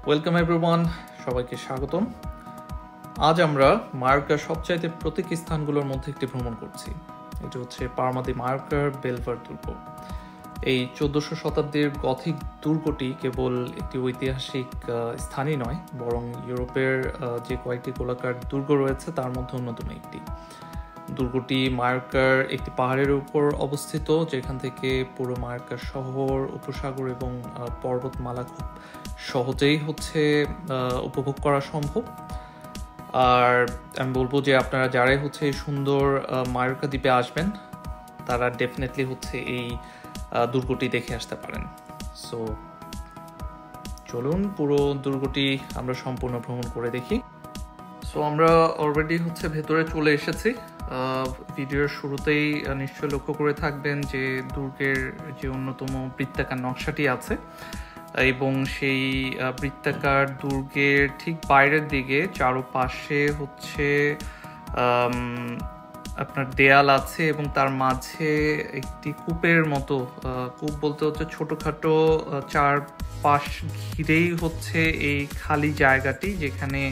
Welcome everyone, সবাইকে স্বাগতম। আজ আমরা মায়োর্কার সবচাইতে প্রতীক স্থানগুলোর মধ্যে একটি ভ্রমণ করছি। এটি হচ্ছে পারমা দি মায়োর্কার বেলভার দুর্গ। এই 1400 শতাব্দীর গথিক দুর্গটি কেবল একটি ঐতিহাসিক স্থানই নয়, বরং ইউরোপের যে কয়েকটি গোলাকার দুর্গ রয়েছে তার মধ্যে অন্যতম একটি। দুর্গটি মায়োর্কার একটি পাহাড়ের উপর অবস্থিত, যেখান থেকে পুরো মায়োর্কার শহর, উপসাগর এবং পর্বতমালা খুব সহজেই উপভোগ করা সম্ভব। আর আমি বলবো যে আপনারা যারাই এই সুন্দর মায়োর্কা দ্বীপে আসবেন তারা ডেফিনেটলি এই দুর্গটি দেখে আসতে পারেন। সো চলুন পুরো দুর্গটি আমরা সম্পূর্ণ ভ্রমণ করে দেখি। সো আমরা অলরেডি ভেতরে চলে এসেছি। ভিডিওর শুরুতেই নিশ্চয় লক্ষ্য করে থাকবেন যে দুর্গের যে অন্যতম বৃত্তাকার নকশাটি আছে, এবং সেই বৃত্তাকার দুর্গের ঠিক বাইরের দিকে চারপাশে আপনার দেয়াল আছে, এবং তার মাঝে একটি কূপের মতো, কূপ বলতে ছোটখাটো চারপাশ ঘিরেই এই খালি জায়গাটি, যেখানে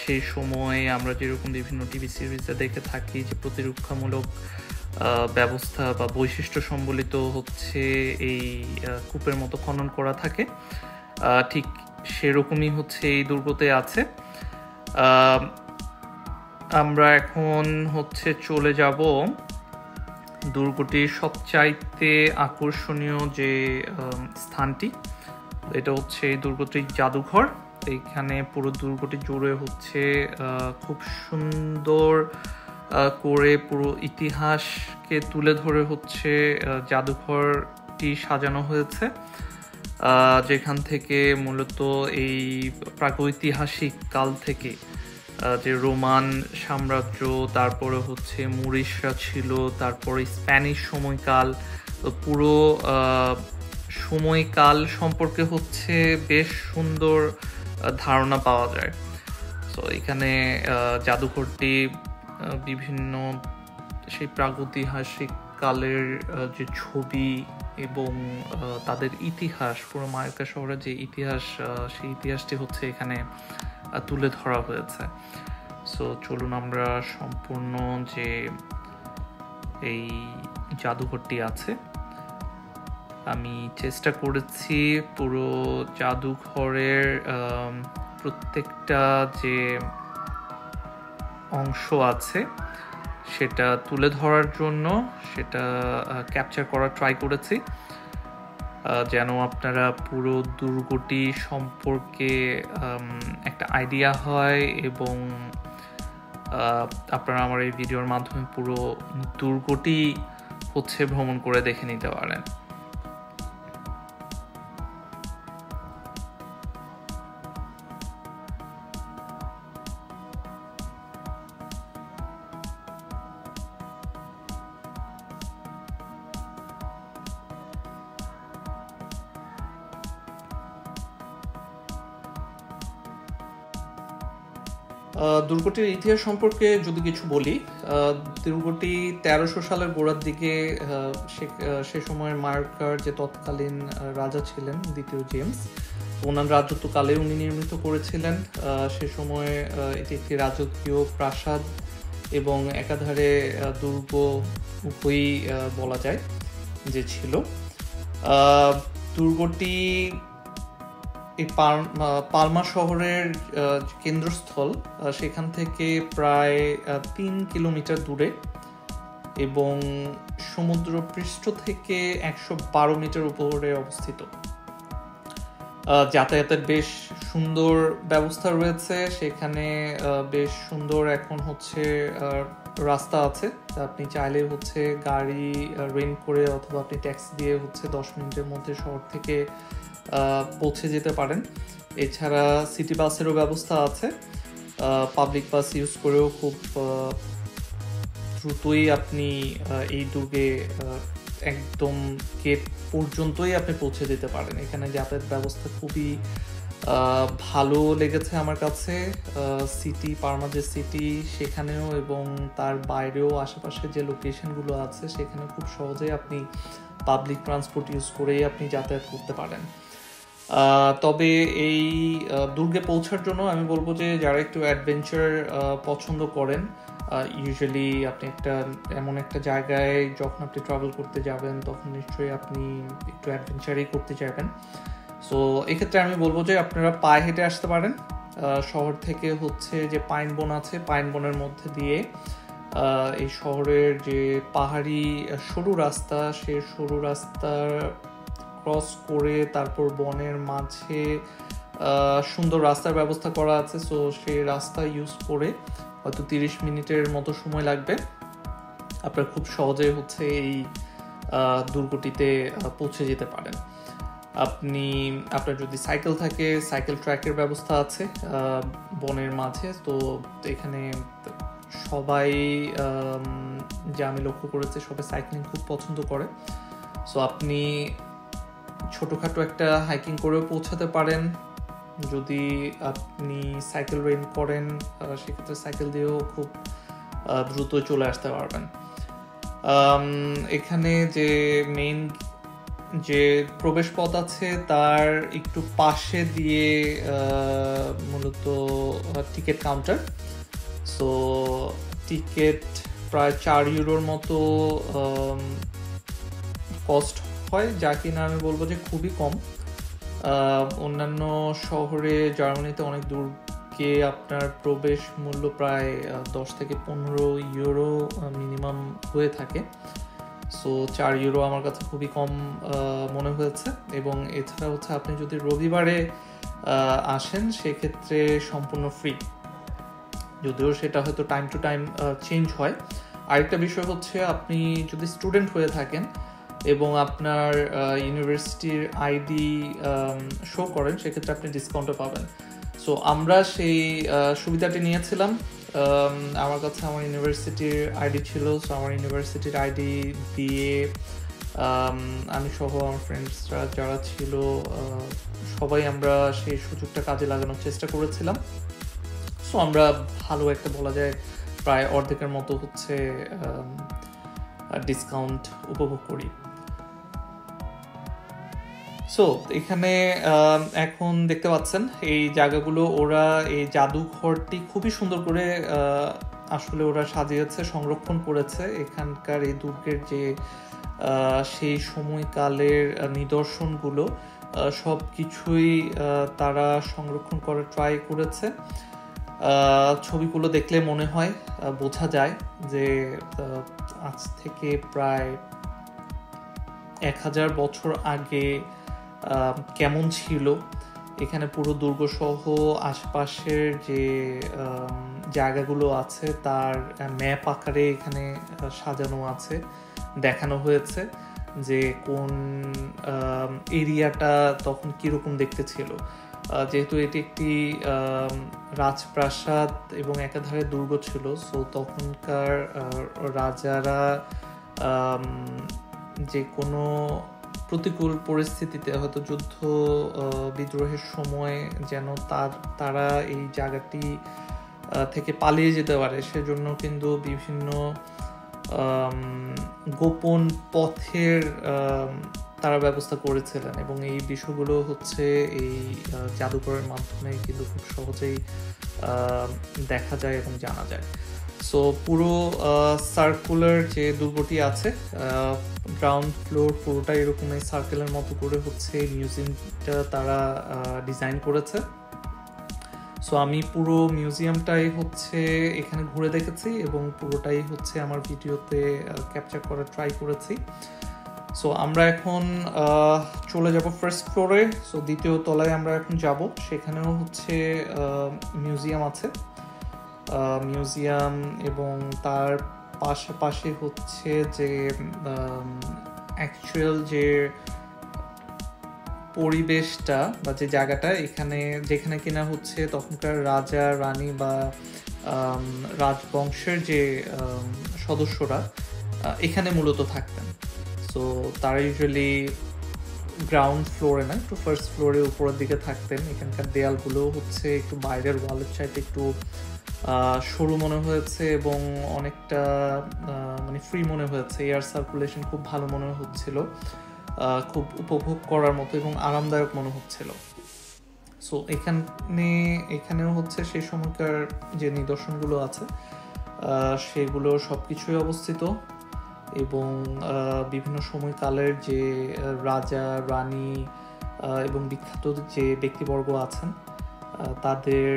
সেই সময় আমরা যেরকম বিভিন্ন টিভি সিরিজে দেখে থাকি যে প্রতিরক্ষামূলক ব্যবস্থা বা বৈশিষ্ট্য সম্বলিত এই কূপের মতো খনন করা থাকে, ঠিক সেরকমই এই দুর্গতে আছে। আমরা এখন চলে যাব দুর্গটির সবচাইতে আকর্ষণীয় যে স্থানটি, এটা এই দুর্গটির জাদুঘর। এইখানে পুরো দুর্গটি জুড়ে খুব সুন্দর করে পুরো ইতিহাসকে তুলে ধরে জাদুঘরটি সাজানো হয়েছে, যেখান থেকে মূলত এই প্রাগৈতিহাসিক কাল থেকে যে রোমান সাম্রাজ্য, তারপরে মরিশরা ছিল, তারপরে স্প্যানিশ সময়কাল, পুরো সময়কাল সম্পর্কে বেশ সুন্দর ধারণা পাওয়া যায়। তো এখানে জাদুঘরটি বিভিন্ন সেই প্রাগৈতিহাসিক কালের যে ছবি এবং তাদের ইতিহাস, পুরো মায়োর্কা শহরের যে ইতিহাস, সেই ইতিহাসটি এখানে তুলে ধরা হয়েছে। সো চলুন আমরা সম্পূর্ণ যে এই জাদুঘরটি আছে, আমি চেষ্টা করেছি পুরো জাদুঘরের প্রত্যেকটা যে অংশ আছে সেটা তুলে ধরার জন্য, সেটা ক্যাপচার করার ট্রাই করেছি, যেন আপনারা পুরো দুর্গটি সম্পর্কে একটা আইডিয়া হয়, এবং আপনারা আমার এই ভিডিওর মাধ্যমে পুরো দুর্গটি ভ্রমণ করে দেখে নিতে পারেন। দুর্গটির ইতিহাস সম্পর্কে যদি কিছু বলি, দুর্গটি 1300 সালের গোড়ার দিকে সে সময়ের মায়োর্কার যে তৎকালীন রাজা ছিলেন দ্বিতীয় জেমস, ওনার রাজত্বকালে উনি নির্মিত করেছিলেন। সে সময়ে এটি একটি রাজকীয় প্রাসাদ এবং একাধারে দুর্গ উভয়ই বলা যায় যে ছিল। দুর্গটি এই পালমা শহরের কেন্দ্রস্থল, সেখান থেকে প্রায় 3 কিলোমিটার দূরে, এবং সমুদ্র পৃষ্ঠ থেকে 112 মিটার উপরে অবস্থিত। যাতায়াতের বেশ সুন্দর ব্যবস্থা রয়েছে সেখানে, বেশ সুন্দর এখন রাস্তা আছে। আপনি চাইলে গাড়ি রেন্ট করে অথবা আপনি ট্যাক্সি দিয়ে 10 মিনিটের মধ্যে শহর থেকে পৌঁছে যেতে পারেন। এছাড়া সিটি বাসেরও ব্যবস্থা আছে, পাবলিক বাস ইউজ করেও খুব দ্রুতই আপনি এই দুর্গে একদম গেট পর্যন্তই আপনি পৌঁছে যেতে পারেন। এখানে যাতায়াত ব্যবস্থা খুবই ভালো লেগেছে আমার কাছে। সিটি, পারমা যে সিটি, সেখানেও এবং তার বাইরেও আশেপাশে যে লোকেশনগুলো আছে সেখানে খুব সহজেই আপনি পাবলিক ট্রান্সপোর্ট ইউজ করেই আপনি যাতায়াত করতে পারেন। তবে এই দুর্গে পৌঁছার জন্য আমি বলবো যে যারা একটু অ্যাডভেঞ্চার পছন্দ করেন, ইউজুয়ালি আপনি এমন একটা জায়গায় যখন আপনি ট্রাভেল করতে যাবেন তখন নিশ্চয়ই আপনি একটু অ্যাডভেঞ্চারই করতে চাইবেন। সো এক্ষেত্রে আমি বলবো যে আপনারা পায়ে হেঁটে আসতে পারেন। শহর থেকে হচ্ছে যে পাইন বন আছে, পাইন বনের মধ্যে দিয়ে এই শহরের যে পাহাড়ি সরু রাস্তা, সেই সরু রাস্তা ক্রস করে তারপর বনের মাঝে সুন্দর রাস্তার ব্যবস্থা করা আছে। সো সেই রাস্তা ইউজ করে হয়তো 30 মিনিটের মতো সময় লাগবে, আপনার খুব সহজে হচ্ছে এই দুর্গটিতে পৌঁছে যেতে পারেন। আপনার যদি সাইকেল থাকে, সাইকেল ট্র্যাকের ব্যবস্থা আছে বনের মাঝে। তো এখানে সবাই, যে আমি লক্ষ্য করেছি, সবাই সাইক্লিং খুব পছন্দ করে। সো আপনি ছোটোখাটো একটা হাইকিং করেও পৌঁছাতে পারেন। যদি আপনি সাইকেল রেন্ট করেন সেক্ষেত্রে সাইকেল দিয়েও খুব দ্রুত চলে আসতে পারবেন। এখানে যে মেইন যে প্রবেশ পথ আছে তার একটু পাশে দিয়ে মূলত টিকিট কাউন্টার। সো টিকিট প্রায় 4 ইউরোর মতো কস্ট হয়, যা কিনা আমি বলবো যে খুবই কম। অন্যান্য শহরে জার্মানিতে অনেক দূরকে আপনার প্রবেশ মূল্য প্রায় 10 থেকে 15 ইউরো মিনিমাম হয়ে থাকে। সো 4 ইউরো আমার কাছে খুবই কম মনে হয়েছে। এবং এছাড়া হচ্ছে আপনি যদি রবিবারে আসেন সেক্ষেত্রে সম্পূর্ণ ফ্রি, যদিও সেটা হয়তো টাইম টু টাইম চেঞ্জ হয়। আরেকটা বিষয় হচ্ছে আপনি যদি স্টুডেন্ট হয়ে থাকেন এবং আপনার ইউনিভার্সিটির আইডি শো করেন সেক্ষেত্রে আপনি ডিসকাউন্টও পাবেন। সো আমরা সেই সুবিধাটি নিয়েছিলাম। আমার কাছে আমার ইউনিভার্সিটির আইডি ছিল। সো আমার ইউনিভার্সিটির আইডি দিয়ে আমি সহ আমার ফ্রেন্ডসরা যারা ছিল সবাই আমরা সেই সুযোগটা কাজে লাগানোর চেষ্টা করেছিলাম। সো আমরা ভালো একটা, বলা যায় প্রায় অর্ধেকের মতো হচ্ছে ডিসকাউন্ট উপভোগ করি। সো এখানে এখন দেখতে পাচ্ছেন এই জায়গাগুলো, ওরা এই জাদুঘরটি খুবই সুন্দর করে আসলে ওরা সাজিয়েছে, সংরক্ষণ করেছে। এখানকার এই দুর্গের যে সেই সময়কালের নিদর্শনগুলো সব কিছুই তারা সংরক্ষণ করার ট্রাই করেছে। ছবিগুলো দেখলে মনে হয়, বোঝা যায় যে আজ থেকে প্রায় 1000 বছর আগে কেমন ছিল এখানে পুরো দুর্গ সহ আশপাশের যে জায়গাগুলো আছে তার ম্যাপ আকারে এখানে সাজানো আছে, দেখানো হয়েছে যে কোন এরিয়াটা তখন কিরকম দেখতে ছিল। যেহেতু এটি একটি রাজপ্রাসাদ এবং একাধারে দুর্গ ছিল, সো তখনকার রাজারা যে কোনো প্রতিকূল পরিস্থিতিতে, হয়তো যুদ্ধ বিদ্রোহের সময় যেন তারা এই জায়গাটি থেকে পালিয়ে যেতে পারে সেজন্য কিন্তু বিভিন্ন গোপন পথের তারা ব্যবস্থা করেছিলেন। এবং এই বিষয়গুলো হচ্ছে এই জাদুঘরের মাধ্যমে কিন্তু খুব সহজেই দেখা যায় এবং জানা যায়। সো পুরো সার্কুলার যে দুর্গটি আছে, গ্রাউন্ড ফ্লোর পুরোটা এরকম এই সার্কেলের মতো করে হচ্ছে মিউজিয়ামটা তারা ডিজাইন করেছে। সো আমি পুরো মিউজিয়ামটাই হচ্ছে এখানে ঘুরে দেখেছি এবং পুরোটাই হচ্ছে আমার ভিডিওতে ক্যাপচার করার ট্রাই করেছি। সো আমরা এখন চলে যাব ফার্স্ট ফ্লোরে। সো দ্বিতীয় তলায় আমরা এখন যাব, সেখানেও হচ্ছে মিউজিয়াম আছে। মিউজিয়াম এবং তার পাশাপাশি হচ্ছে যে অ্যাকচুয়াল যে পরিবেশটা বা যে জায়গাটা যেখানে কিনা হচ্ছে তখনকার রাজা রানী বা রাজবংশের যে সদস্যরা এখানে মূলত থাকতেন। সো তারা ইউজুয়ালি গ্রাউন্ড ফ্লোরে না, একটু ফার্স্ট ফ্লোরে উপরের দিকে থাকতেন। এখানকার দেয়ালগুলো হচ্ছে একটু বাইরের ওয়ালের চাইতে একটু সরু মনে হয়েছে এবং অনেকটা মানে ফ্রি মনে হয়েছে, এয়ার সার্কুলেশন খুব ভালো মনে হচ্ছিল। খুব উপভোগ করার মতো এবং আরামদায়ক মনে হচ্ছিল। সো এখানেও হচ্ছে সেই সময়কার যে নিদর্শনগুলো আছে সেগুলো সব কিছুই অবস্থিত, এবং বিভিন্ন সময়কালের যে রাজা রানী এবং বিখ্যাত যে ব্যক্তিবর্গ আছেন তাদের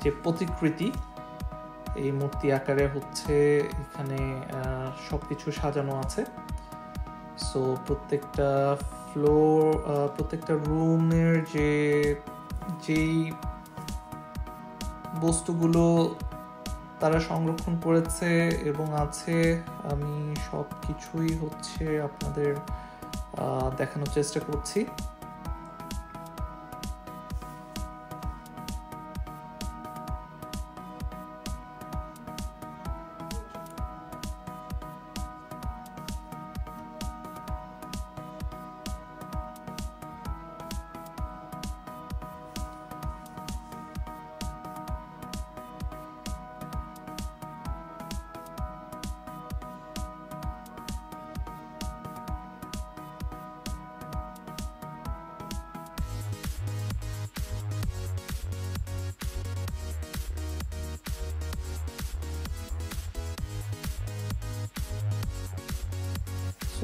যে প্রতিকৃতি এই মূর্তি আকারে হচ্ছে এখানে সবকিছু সাজানো আছে। সো প্রত্যেকটা ফ্লোর, প্রত্যেকটা রুমের যেই বস্তুগুলো তারা সংরক্ষণ করেছে এবং আছে, আমি সব কিছুই হচ্ছে আপনাদের দেখানোর চেষ্টা করছি।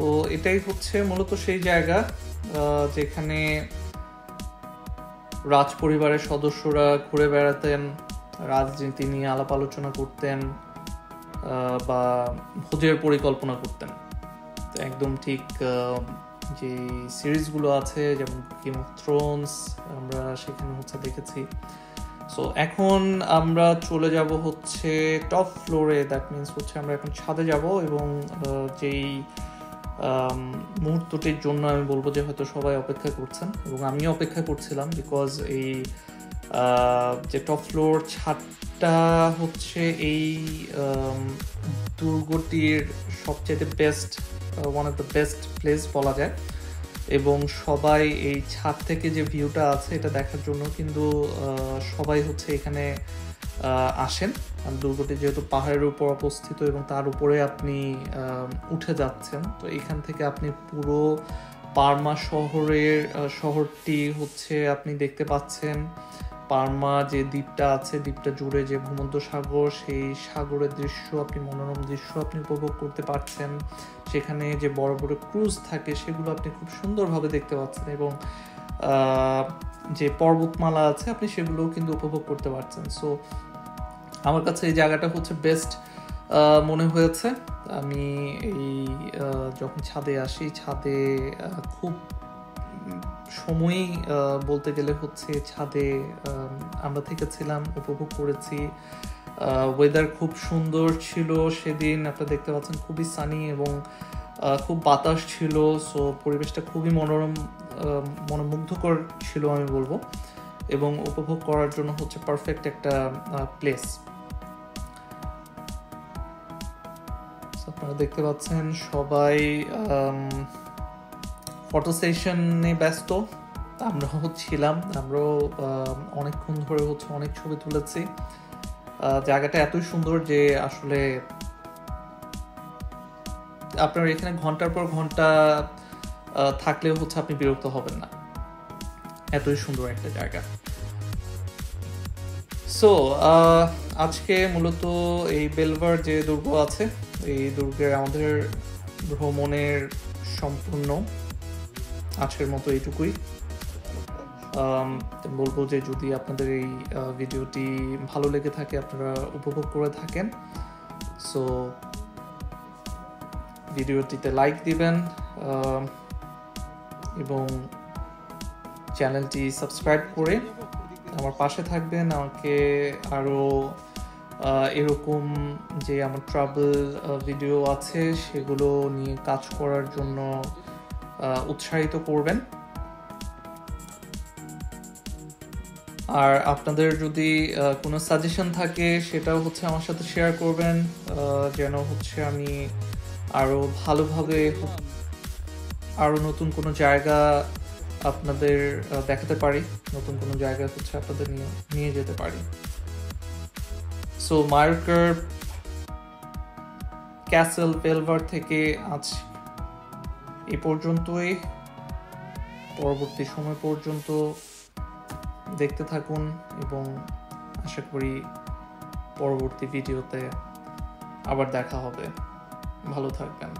তো এটাই হচ্ছে মূলত সেই জায়গা যেখানে রাজ পরিবারের সদস্যরা ঘুরে বেড়াতেন, রাজনীতি নিয়ে আলাপ আলোচনা করতেন বা ভোজের পরিকল্পনা করতেন। একদম ঠিক যে সিরিজগুলো আছে যেমন গেম অফ থ্রোনস আমরা সেখানে হচ্ছে দেখেছি। সো এখন আমরা চলে যাব হচ্ছে টপ ফ্লোরে, দ্যাট মিনস হচ্ছে আমরা এখন ছাদে যাব, এবং যেই মুহূর্তটির জন্য আমি বলবো যে হয়তো সবাই অপেক্ষা করছেন এবং আমিও অপেক্ষা করছিলাম, বিকজ এই যে টপ ফ্লোর ছাদটা হচ্ছে এই দুর্গটির সবচেয়ে best, one of the best place বলা যায়, এবং সবাই এই ছাদ থেকে যে ভিউটা আছে এটা দেখার জন্য কিন্তু সবাই হচ্ছে এখানে আসেন। দুর্গটি যেহেতু পাহাড়ের উপর অবস্থিত এবং তার উপরে আপনি উঠে যাচ্ছেন, তো এখান থেকে আপনি পুরো পারমা শহরটি হচ্ছে আপনি দেখতে পাচ্ছেন। পারমা যে দ্বীপটা আছে, দ্বীপটা জুড়ে যে ভূমধ্যসাগর, সেই সাগরের দৃশ্য, আপনি মনোরম দৃশ্য আপনি উপভোগ করতে পারছেন। সেখানে যে বড় বড় ক্রুজ থাকে সেগুলো আপনি খুব সুন্দরভাবে দেখতে পাচ্ছেন, এবং যে পর্বতমালা আছে আপনি সেগুলোও কিন্তু উপভোগ করতে পারছেন। সো আমার কাছে এই জায়গাটা হচ্ছে বেস্ট মনে হয়েছে। আমি এই যখন ছাদে আসি, ছাদে খুব সময়ই বলতে গেলে হচ্ছে ছাদে আমরা থেকেছিলাম, উপভোগ করেছি। ওয়েদার খুব সুন্দর ছিল সেদিন, আপনারা দেখতে পাচ্ছেন খুবই সানি এবং খুব বাতাস ছিল। সো পরিবেশটা খুবই মনোমুগ্ধকর ছিল আমি বলবো, এবং উপভোগ করার জন্য হচ্ছে পারফেক্ট একটা প্লেস। আপনারা দেখতে পাচ্ছেন সবাই ফটো সেশনে ব্যস্ত, আমরাও ছিলাম, আমরাও অনেকক্ষণ ধরে হচ্ছে অনেক ছবি তুলেছি। জায়গাটা এতই সুন্দর যে আসলে আপনার এখানে ঘন্টার পর ঘন্টা থাকলেও হচ্ছে আপনি বিরক্ত হবেন না, এতই সুন্দর একটা জায়গা। সো আজকে মূলত এই বেলভার যে দুর্গ আছে, এই দুর্গের আমাদের ভ্রমণের সম্পূর্ণ আজকের মতো এইটুকুই। বলবো যে যদি আপনাদের এই ভিডিওটি ভালো লেগে থাকে, আপনারা উপভোগ করে থাকেন, সো ভিডিওটিতে লাইক দিবেন এবং চ্যানেলটি সাবস্ক্রাইব করে আমার পাশে থাকবেন। আমাকে আরও এরকম যে আমার ট্রাভেল ভিডিও আছে সেগুলো নিয়ে কাজ করার জন্য উৎসাহিত করবেন। আর আপনাদের যদি কোনো সাজেশন থাকে সেটাও হচ্ছে আমার সাথে শেয়ার করবেন, যেন হচ্ছে আমি আরও ভালোভাবে আরও নতুন কোনো জায়গা আপনাদের দেখাতে পারি, নতুন কোনো জায়গায় হচ্ছে আপনাদের নিয়ে যেতে পারি। সো মার্কার ক্যাসেল বেলভার থেকে আজ এই পর্যন্তই। পরবর্তী সময় পর্যন্ত দেখতে থাকুন এবং আশা করি পরবর্তী ভিডিওতে আবার দেখা হবে। ভালো থাকবেন।